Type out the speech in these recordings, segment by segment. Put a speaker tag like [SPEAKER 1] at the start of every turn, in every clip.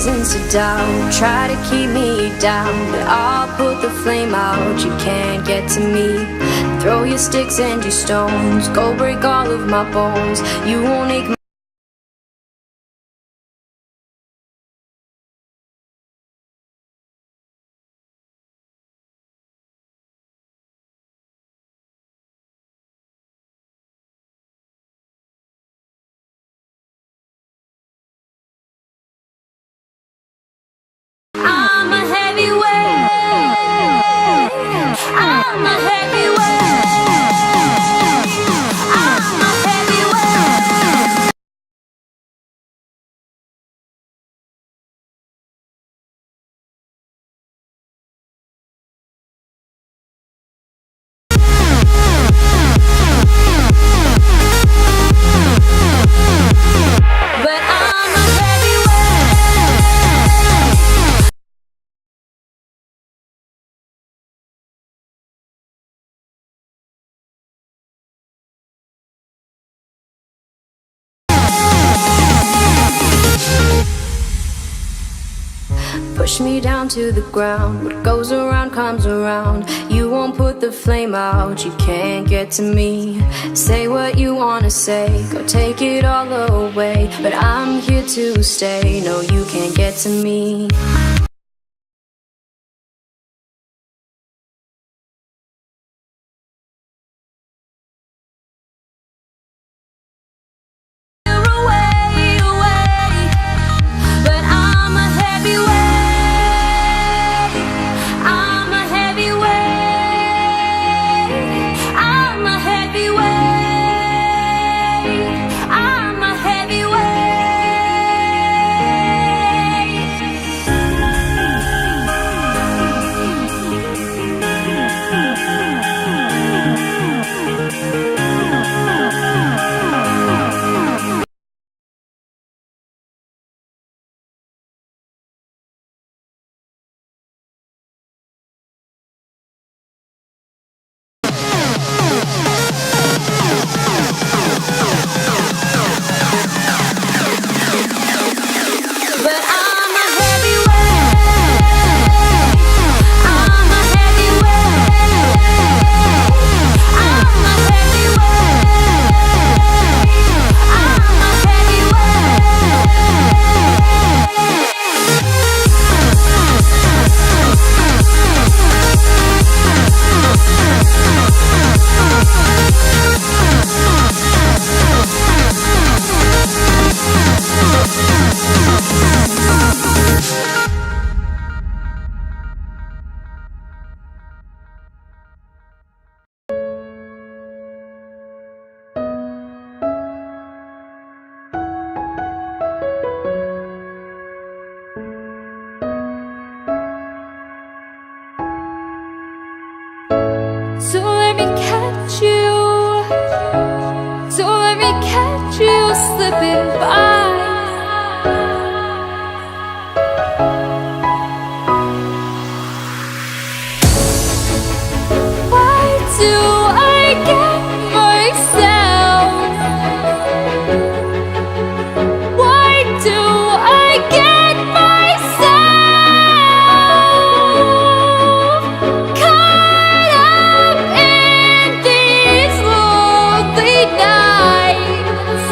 [SPEAKER 1] reasons to doubt, try to keep me down, but I'll put the flame out. You can't get to me. Throw your sticks and your stones, go break all of my bones. You won't ignore. I'm a heavyweight. I'm a heavyweight. I'm a heavyweight. But I'm a heavyweight. Push me down to the ground. What goes around comes around. You won't put the flame out. You can't get to me. Say what you wanna say, go take it all away, but I'm here to stay. No, you can't get to me. So let me catch you. So let me catch you slipping by. Why do I get myself? Why do I get myself caught up in these lonely nights?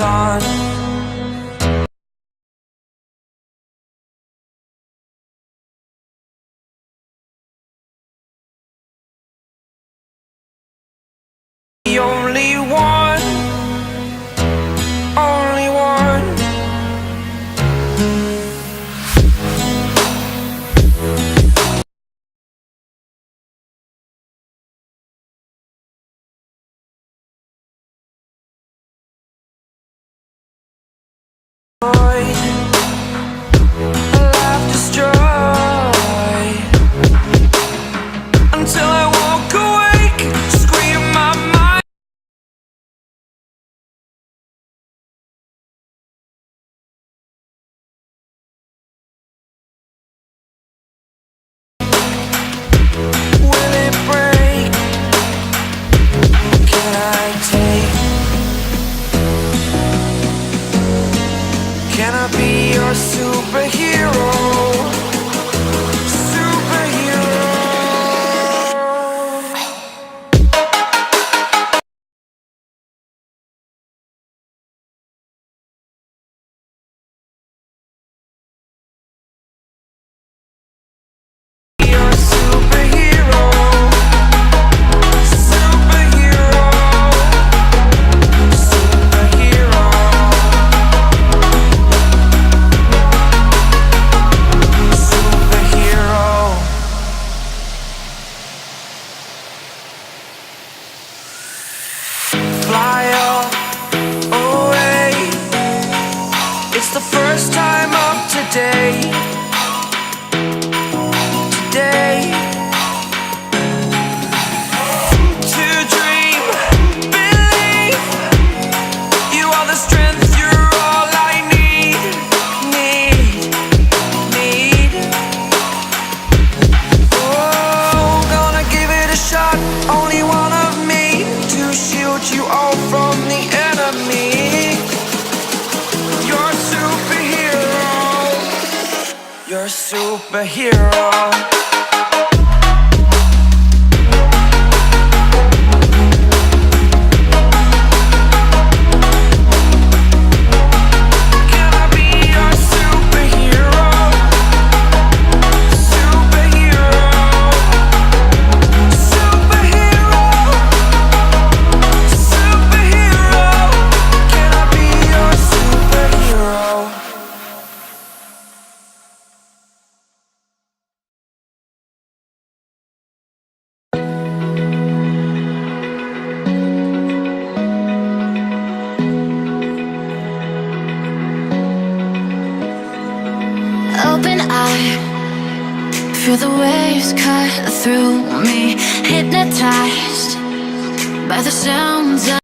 [SPEAKER 2] sun. The only one, only one. Life destroyed until I woke awake, scream my mind. Will it break? Can I take? Can I be your superhero? Superhero. Your superhero. Superhero. Superhero. Superhero. Fly away. It's the first time of today. Today. To dream, believe. You are the strength, you're all I need. Need. Oh, gonna give it a shot. Only one of me to shield you all from the enemy. You're a superhero. You're a superhero. Can I be your superhero? Superhero. Superhero. Superhero. Can I be your superhero?
[SPEAKER 1] Open eye, feel the waves cut through me, hypnotized by the sounds of